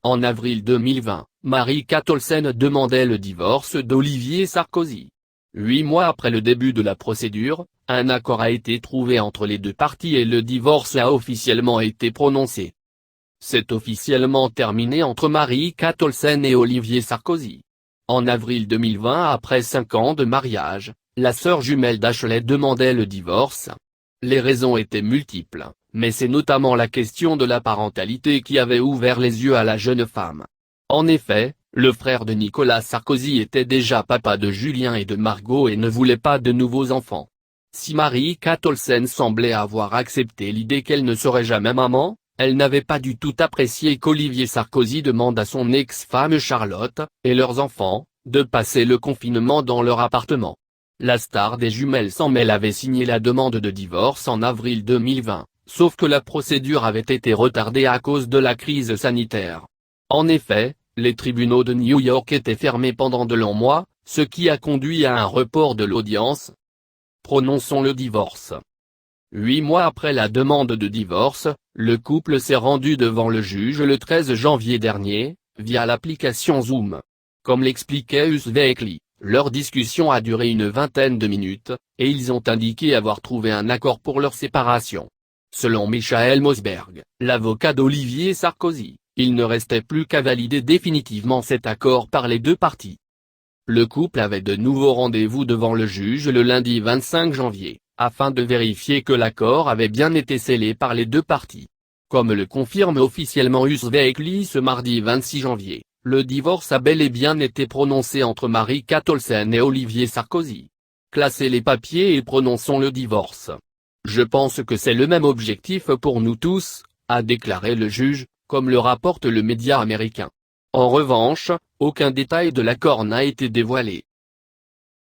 En avril 2020, Marie-Kate Olsen demandait le divorce d'Olivier Sarkozy. 8 mois après le début de la procédure, un accord a été trouvé entre les deux parties et le divorce a officiellement été prononcé. C'est officiellement terminé entre Marie-Kate Olsen et Olivier Sarkozy. En avril 2020, après 5 ans de mariage, la sœur jumelle d'Ashley demandait le divorce. Les raisons étaient multiples, mais c'est notamment la question de la parentalité qui avait ouvert les yeux à la jeune femme. En effet, le frère de Nicolas Sarkozy était déjà papa de Julien et de Margot et ne voulait pas de nouveaux enfants. Si Marie-Kate Olsen semblait avoir accepté l'idée qu'elle ne serait jamais maman, elle n'avait pas du tout apprécié qu'Olivier Sarkozy demande à son ex-femme Charlotte, et leurs enfants, de passer le confinement dans leur appartement. La star des jumelles sans mêle avait signé la demande de divorce en avril 2020, sauf que la procédure avait été retardée à cause de la crise sanitaire. En effet, les tribunaux de New York étaient fermés pendant de longs mois, ce qui a conduit à un report de l'audience. Prononçons le divorce. 8 mois après la demande de divorce, le couple s'est rendu devant le juge le 13 janvier dernier, via l'application Zoom. Comme l'expliquait Usvekli, leur discussion a duré une vingtaine de minutes, et ils ont indiqué avoir trouvé un accord pour leur séparation. Selon Michael Mosberg, l'avocat d'Olivier Sarkozy, il ne restait plus qu'à valider définitivement cet accord par les deux parties. Le couple avait de nouveaux rendez-vous devant le juge le lundi 25 janvier, afin de vérifier que l'accord avait bien été scellé par les deux parties. Comme le confirme officiellement Usvekli ce mardi 26 janvier, le divorce a bel et bien été prononcé entre Marie-Kate Olsen et Olivier Sarkozy. Classez les papiers et prononçons le divorce. Je pense que c'est le même objectif pour nous tous, a déclaré le juge, comme le rapporte le média américain. En revanche, aucun détail de l'accord n'a été dévoilé.